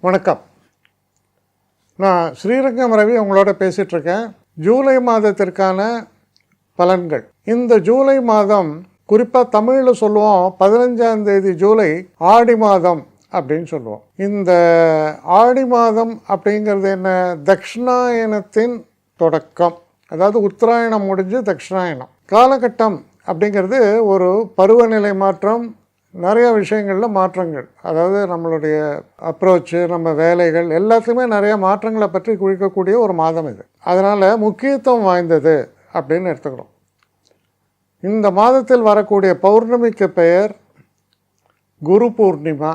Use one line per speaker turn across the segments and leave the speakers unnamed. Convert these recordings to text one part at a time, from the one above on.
வணக்கம். நான் ஸ்ரீரங்கம் ரவி உங்களோட பேசிகிட்ருக்கேன். ஜூலை மாதத்திற்கான பலன்கள். இந்த ஜூலை மாதம் குறிப்பாக தமிழில் சொல்லுவோம் 15ஆம் தேதி ஜூலை ஆடி மாதம் அப்படின்னு சொல்லுவோம். இந்த ஆடி மாதம் அப்படிங்கிறது என்ன? தக்ஷிணாயனத்தின் தொடக்கம். அதாவது உத்தராயணம் முடிஞ்சு தக்ஷிணாயனம் காலகட்டம் அப்படிங்கிறது ஒரு பருவநிலை மாற்றம், நிறைய விஷயங்களில் மாற்றங்கள். அதாவது நம்மளுடைய அப்ரோச்சு, நம்ம வேலைகள் எல்லாத்துலேயுமே நிறைய மாற்றங்களை பற்றி குறிக்கக்கூடிய ஒரு மாதம் இது. அதனால் முக்கியத்துவம் வாய்ந்தது அப்படின்னு எடுத்துக்கிறோம். இந்த மாதத்தில் வரக்கூடிய பௌர்ணமிக்கு பெயர் குரு பூர்ணிமா.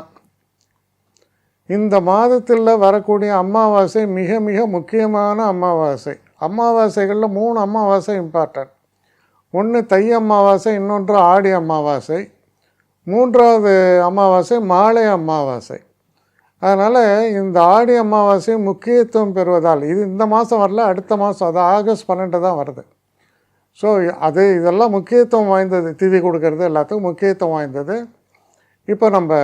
இந்த மாதத்தில் வரக்கூடிய அமாவாசை மிக மிக முக்கியமான அமாவாசை. அமாவாசைகளில் 3 அமாவாசை இம்பார்ட்டன்ட். ஒன்று தை அமாவாசை, இன்னொன்று ஆடி அமாவாசை, 3வது அமாவாசை மாலை அமாவாசை. அதனால் இந்த ஆடி அமாவாசை முக்கியத்துவம் பெறுவதால் இது இந்த மாதம் வரல, அடுத்த மாதம், அது ஆகஸ்ட் 12 தான் வருது. ஸோ இதெல்லாம் முக்கியத்துவம் வாய்ந்தது. திதி கொடுக்கறது எல்லாத்துக்கும் முக்கியத்துவம் வாய்ந்தது. இப்போ நம்ம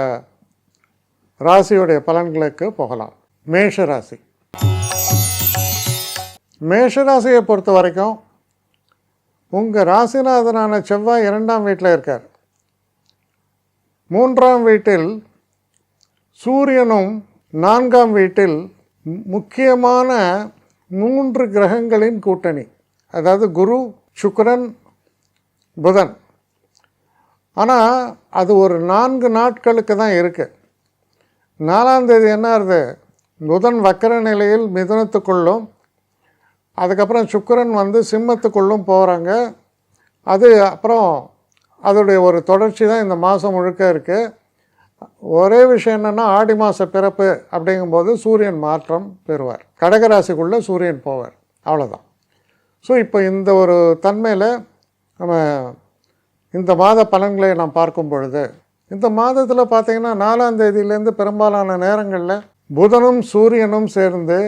ராசியுடைய பலன்களுக்கு போகலாம். மேஷராசி. மேஷராசியை பொறுத்த வரைக்கும் உங்கள் ராசிநாதனான செவ்வாய் 2ஆம் வீட்டில் இருக்கார். 3ஆம் வீட்டில் சூரியனும் 4ஆம் வீட்டில் முக்கியமான 3 கிரகங்களின் கூட்டணி. அதாவது குரு, சுக்கிரன், புதன். ஆனால் அது ஒரு 4 நாட்களுக்கு தான் இருக்குது. 4ஆம் தேதி என்ன ஆகுது? புதன் வக்கர நிலையில் மிதுனத்துக்குள்ளும், அதுக்கப்புறம் சுக்கிரன் சிம்மத்துக்குள்ளும் போகிறாங்க. அது அப்புறம் அதோடைய ஒரு தொடர்ச்சி தான் இந்த மாதம் முழுக்க இருக்குது. ஒரே விஷயம் என்னென்னா, ஆடி மாத பிறப்பு அப்படிங்கும்போது சூரியன் மாற்றம் பெறுவார். கடகராசிக்குள்ளே சூரியன் போவார். அவ்வளோதான். ஸோ இப்போ இந்த ஒரு தன்மையில் நம்ம இந்த மாத பலன்களை நாம் பார்க்கும் பொழுது, இந்த மாதத்தில் பார்த்திங்கன்னா 4ஆம் தேதியிலேருந்து பெரும்பாலான நேரங்களில் புதனும் சூரியனும் சேர்ந்து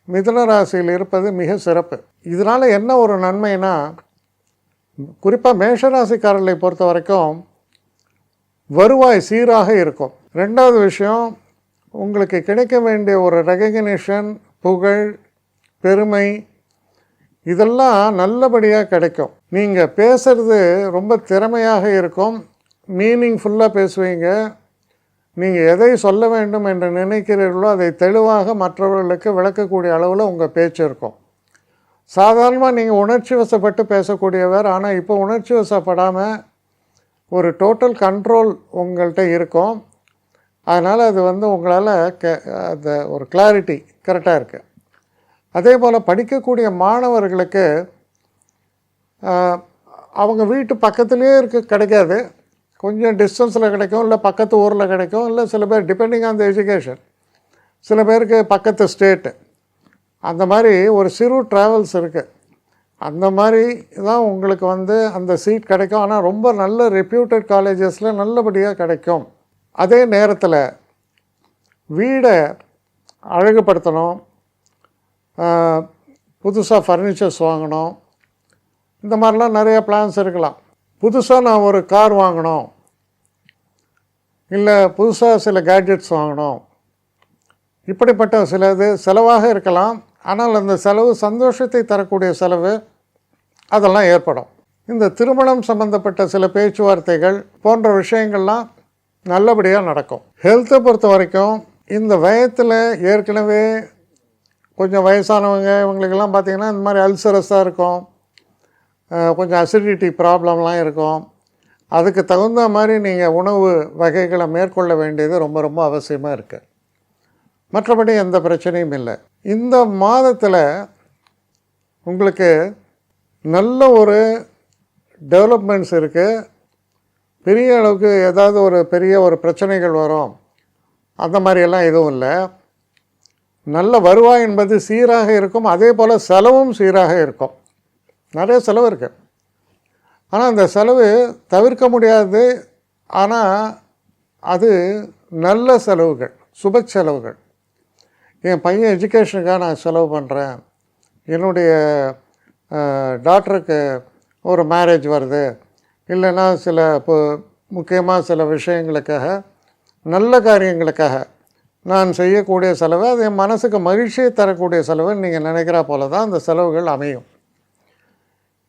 மிதுன ராசியில் இருப்பது மிக சிறப்பு. இதனால் என்ன ஒரு நன்மைனா, குறிப்பாக மேஷராசிக்காரர்களை பொறுத்த வரைக்கும் வருவாய் சீராக இருக்கும். 2வது விஷயம், உங்களுக்கு கிடைக்க வேண்டிய ஒரு ரெகக்னிஷன், புகழ், பெருமை இதெல்லாம் நல்லபடியாக கிடைக்கும். நீங்கள் பேசுகிறது ரொம்ப திறமையாக இருக்கும், மீனிங்ஃபுல்லாக பேசுவீங்க. நீங்கள் எதை சொல்ல வேண்டும் என்று நினைக்கிறீர்களோ அதை தெளிவாக மற்றவர்களுக்கு விளக்கக்கூடிய அளவில் உங்கள் பேச்சு இருக்கும். சாதாரணமாக நீங்கள் உணர்ச்சி வசப்பட்டு பேசக்கூடியவர். ஆனால் இப்போ உணர்ச்சி வசப்படாமல் ஒரு டோட்டல் கண்ட்ரோல் உங்கள்கிட்ட இருக்கும். அதனால் அது உங்களால் அந்த ஒரு கிளாரிட்டி கரெக்டாக இருக்குது. அதே போல் படிக்கக்கூடிய மாணவர்களுக்கு அவங்க வீட்டு பக்கத்துலேயே கிடைக்காது, கொஞ்சம் டிஸ்டன்ஸில் கிடைக்கும், இல்லை பக்கத்து ஊரில் கிடைக்கும், இல்லை சில பேர் டிபெண்டிங் ஆன் த எஜுகேஷன், சில பேருக்கு பக்கத்து ஸ்டேட்டு, அந்த மாதிரி ஒரு சிறு ட்ராவல்ஸ் இருக்குது. அந்த மாதிரி தான் உங்களுக்கு அந்த சீட் கிடைக்கும். ஆனால் ரொம்ப நல்ல ரெப்யூட்டட் காலேஜஸில் நல்லபடியாக கிடைக்கும். அதே நேரத்தில் வீடை அழகுபடுத்தணும், புதுசாக ஃபர்னிச்சர்ஸ் வாங்கணும், இந்த மாதிரிலாம் நிறைய பிளான்ஸ் இருக்கலாம். புதுசாக நான் ஒரு கார் வாங்கணும், இல்லை புதுசாக சில கேட்ஜெட்ஸ் வாங்கணும், இப்படிப்பட்ட சிலது செலவாக இருக்கலாம். ஆனால் அந்த செலவு சந்தோஷத்தை தரக்கூடிய செலவு, அதெல்லாம் ஏற்படும். இந்த திருமணம் சம்பந்தப்பட்ட சில பேச்சுவார்த்தைகள் போன்ற விஷயங்கள்லாம் நல்லபடியாக நடக்கும். ஹெல்த்தை பொறுத்த வரைக்கும் இந்த வயத்தில் ஏற்கனவே கொஞ்சம் வயசானவங்க இவங்களுக்கெல்லாம் பார்த்திங்கன்னா இந்த மாதிரி அல்சரஸாக இருக்கும், கொஞ்சம் அசிடிட்டி ப்ராப்ளம்லாம் இருக்கும். அதுக்கு தகுந்த மாதிரி நீங்கள் உணவு வகைகளை மேற்கொள்ள வேண்டியது ரொம்ப ரொம்ப அவசியமாக இருக்குது. மற்றபடி எந்த பிரச்சனையும் இல்லை. இந்த மாதத்தில் உங்களுக்கு நல்ல ஒரு டெவலப்மெண்ட்ஸ் இருக்குது. பெரிய அளவுக்கு ஏதாவது ஒரு பெரிய ஒரு பிரச்சனைகள் வரும் அந்த மாதிரியெல்லாம் எதுவும் இல்லை. நல்ல வருவாய் என்பது சீராக இருக்கும். அதே போல் செலவும் சீராக இருக்கும். நிறைய செலவு இருக்குது. ஆனால் அந்த செலவு தவிர்க்க முடியாது. ஆனால் அது நல்ல செலவுகள், சுப செலவுகள். என் பையன் எஜுகேஷனுக்காக நான் செலவு பண்ணுறேன், என்னுடைய டாக்டருக்கு ஒரு மேரேஜ் வருது, இல்லைன்னா சில முக்கியமாக சில விஷயங்களுக்காக, நல்ல காரியங்களுக்காக நான் செய்யக்கூடிய செலவு, அது என் மனசுக்கு மகிழ்ச்சியை தரக்கூடிய செலவுன்னு நீங்கள் நினைக்கிறா போல தான் அந்த செலவுகள் அமையும்.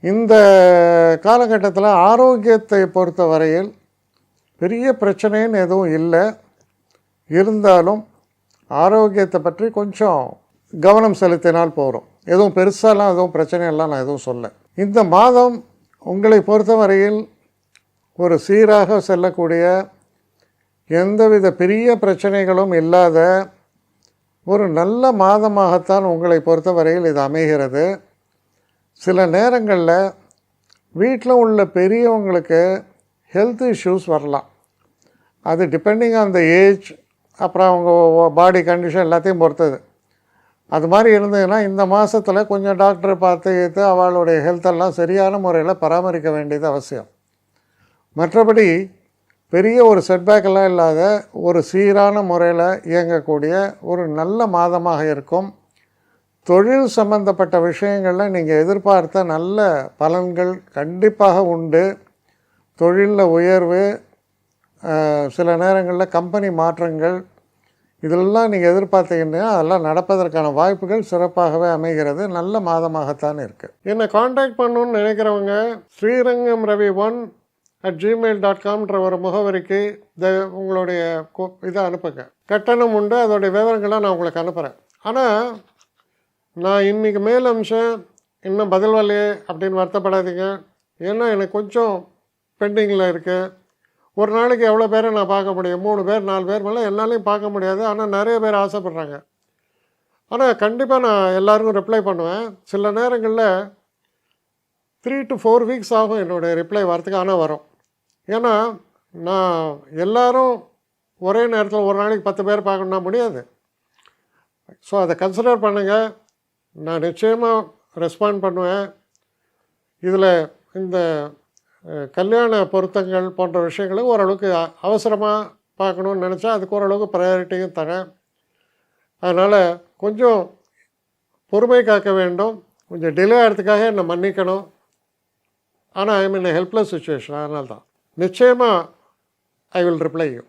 இந்த காலகட்டத்தில் ஆரோக்கியத்தை பொறுத்த வரையில் பெரிய பிரச்சனைன்னு எதுவும் இல்லை. இருந்தாலும் ஆரோக்கியத்தை பற்றி கொஞ்சம் கவனம் செலுத்தினால் போகிறோம். எதுவும் பெருசாலாம் எதுவும் பிரச்சனையெல்லாம் நான் எதுவும் சொல்ல. இந்த மாதம் உங்களை பொறுத்த வரையில் ஒரு சீராக செல்லக்கூடிய எந்தவித பெரிய பிரச்சனைகளும் இல்லாத ஒரு நல்ல மாதமாகத்தான் உங்களை பொறுத்த வரையில் இது அமைகிறது. சில நேரங்களில் வீட்டில் உள்ள பெரியவங்களுக்கு ஹெல்த் இஷ்யூஸ் வரலாம். அது டிபெண்டிங் ஆன் த ஏஜ், அப்புறம் அவங்க பாடி கண்டிஷன் எல்லாத்தையும் பொறுத்தது. அது மாதிரி இருந்ததுன்னா இந்த மாதத்தில் கொஞ்சம் டாக்டரை பார்த்து அவளுடைய ஹெல்த்தெல்லாம் சரியான முறையில் பராமரிக்க வேண்டியது அவசியம். மற்றபடி பெரிய ஒரு செட்பேக்கெல்லாம் இல்லாத ஒரு சீரான முறையில் இயங்கக்கூடிய ஒரு நல்ல மாதமாக இருக்கும். தொழில் சம்பந்தப்பட்ட விஷயங்களில் நீங்கள் எதிர்பார்த்த நல்ல பலன்கள் கண்டிப்பாக உண்டு. தொழிலில் உயர்வு, சில நேரங்களில் கம்பெனி மாற்றங்கள், இதெல்லாம் நீங்கள் எதிர்பார்த்தீங்கன்னா அதெல்லாம் நடப்பதற்கான வாய்ப்புகள் சிறப்பாகவே அமைகிறது. நல்ல மாதமாகத்தான் இருக்குது. என்னை காண்டாக்ட் பண்ணணுன்னு நினைக்கிறவங்க srirangamravi1@gmail.comன்ற ஒரு முகவரிக்கு உங்களுடைய இதை அனுப்புங்க. கட்டணம் உண்டு, அதோடைய விவரங்களை நான் உங்களுக்கு அனுப்புகிறேன். ஆனால் நான் இன்றைக்கி மேல் அம்சம் இன்னும் பதில் வரலையே அப்படின்னு வருத்தப்படாதீங்க. ஏன்னா எனக்கு கொஞ்சம் பெண்டிங்கில் இருக்குது. ஒரு நாளைக்கு எவ்வளோ பேரை நான் பார்க்க முடியும்? 3 பேர் 4 பேர் மேலே என்னாலையும் பார்க்க முடியாது. ஆனால் நிறைய பேர் ஆசைப்பட்றாங்க. ஆனால் கண்டிப்பாக நான் எல்லாருக்கும் ரிப்ளை பண்ணுவேன். சில நேரங்களில் 3 to 4 வீக்ஸ் ஆகும் என்னுடைய ரிப்ளை வரத்துக்கு. ஆனால் வரும். ஏன்னா நான் எல்லோரும் ஒரே நேரத்தில் ஒரு நாளைக்கு 10 பேர் பார்க்கணுன்னா முடியாது. ஸோ அதை கன்சிடர் பண்ணுங்கள். நான் நிச்சயமாக ரெஸ்பாண்ட் பண்ணுவேன். இதில் இந்த கல்யாண பொருத்தங்கள் போன்ற விஷயங்களுக்கு ஓரளவுக்கு அவசரமாக பார்க்கணுன்னு நினச்சா அதுக்கு ஓரளவுக்கு ப்ரையாரிட்டியும் தரேன். அதனால் கொஞ்சம் பொறுமை காக்க வேண்டும். கொஞ்சம் டிலே ஆகிறதுக்காக என்னை மன்னிக்கணும். ஆனால் ஐ மீன் ஹெல்ப்லெஸ் சுச்சுவேஷன். அதனால தான் நிச்சயமாக ஐ வில் ரிப்ளை யூ.